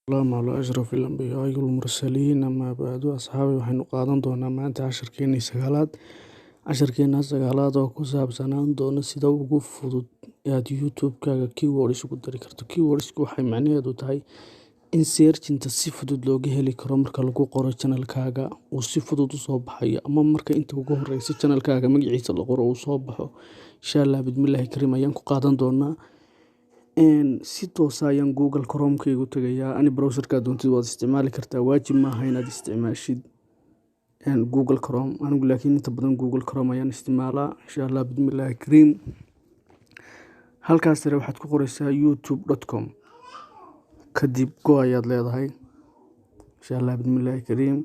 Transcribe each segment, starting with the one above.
السلام على أشرف الأنبياء والمرسلين أما بعد أصحابي waxaynu qaadan doonaa maanta casharkeenii sagaalaad oo ku saabsanaan doona sida ugu fudud ee aad YouTube-kaaga keywords ugu dari karto. Keywords-ku waxay macnaheedu tahay in search-inta si fudud looga heli karo marka lagu qoro channel-kaaga uu si fudud u soo baxayo, ama marka inta ugu horeysa channel-kaaga magaciisa la qoro uu soo baxo. Insha Allah bidmillaahi kariim ayaan ku qaadan doonaa. Si toos ah ayaan Google Chrome-kayga u tagayaa. Ani browser-ka doontid waad isticmaali kartaa, waajib maaha inaad isticmaashid Google Chrome. Anigu laakiin inta badan Google Chrome ayaan isticmaalaa. Insha Allah bidmillaahi kariim. Halkaas sare waxaad ku qoraysaa youtube.com, kadib go ayaad leedahay. Insha Allah bidmillaahi kariim.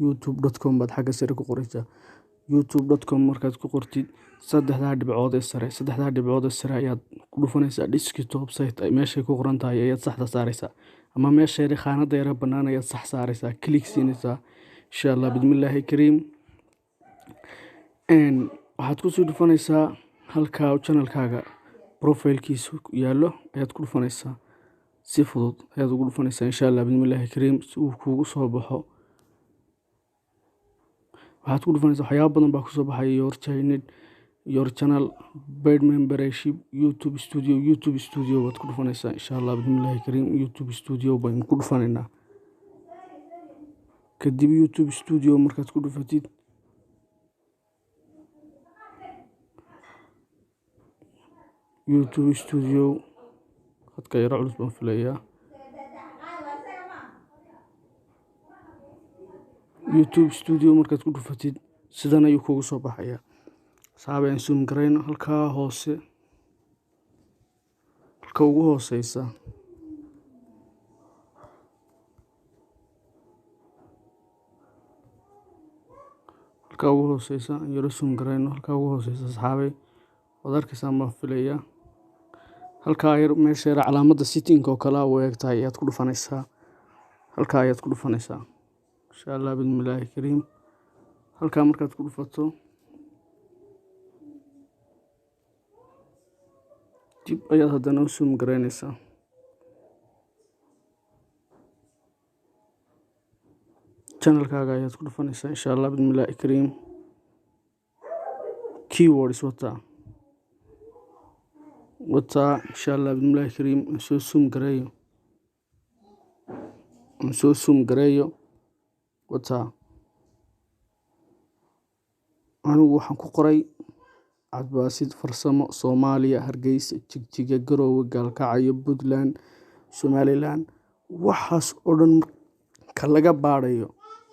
youtube.com baad xagga sare ku qoraysaa. youtube.com markaad ku qortid saddexda dhibcood ee sare ayaad ku dhufanaysaa desktop site ay meeshay ku qoran tahay ayaad saxda saaraysaa, ama meesha yar khaanada yar bannaan ayaad sax saaraysaa, click siinaysaa. Insha Allah bidmillaahi kariim. Waxaad ku soo dhufanaysaa halka channel-kaaga profile-kiisu yaallo ayaad ku dhufanaysaa. Si fudud ayaad ugu dhufanaysaa. Insha Allah bidmillaahi kariim si uu kuugu soo baxo. waxaad ku dhufanaysaa waxyaabo badan baa ku soo baxaya: your channel, paid membership, YouTube studio baad ku dhufanaysaa. Insha Allah bidmillaahi kariim. YouTube studio baan ku dhufanaynaa. Kadib YouTube studio markaad ku dhufatid, YouTube studio hadka yara culus baan filayaa. YouTube studio markaad ku dhufatid sidan ayuu kuugu soo baxayaa. Saabeen zoom gareyno halka hoose, halka ugu hooseysa. halka ugu hooseysa yara zoom gareyno halka ugu hooseysa. Saxaabay waad arkaysaa ma filayaa. halka yar meesha yar calaamadda setting oo kala u eg tahay ayaad ku dhufanaysaa. halka ayaad ku dhufanaysaa. Insha Allah bidmillaahi kariim. halka markaad ku dhufato dib ayaad haddana u zoom gareynaysaa. channel-kaaga ayaad ku dhufanaysaa. Insha Allah bidmillaahi kariim. Keywords wata insha Allah bidmillaahi kariim. soo zoom gareeyo wata. anigu waxaan ku qoray Cabdibaasid Farsamo, Soomaaliya, Hargeysa, Jigjiga, Garowe, Gaalkacyo, Puntland, Somaliland. waxaas oo dhan ka laga baarayo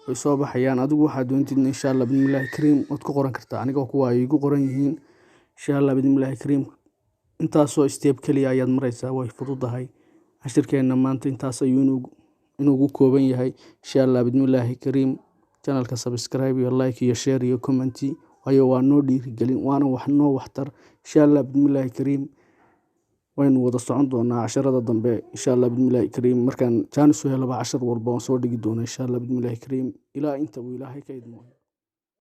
way soo baxayaan. adigu waxaad doontid insha Allah bidmillaahi kariim waad ku qoran kartaa. aniga kuwa ay igu qoran yihiin. insha Allah bidmillaahi kariim. intaasoo step kaliya ayaad maraysaa, way fududahay. cashirkeena maanta intaas ayuu inugu kooban yahay. insha Allah bidmillaahi kariim. channel-ka subscribe iyo like iyo share iyo comment, waayo waa noo dhiirigelin, waana wax noo waxtar. insha Allah bidmillaahi kariim. waynu wada socon doonaa casharada dambe. insha Allah bidmillaahi kariim. markaan chance u helaba cashar walba waan soo dhigi doonaa. insha Allah bidmillaahi kariim ilaa inta uu Ilaahay ka idmo.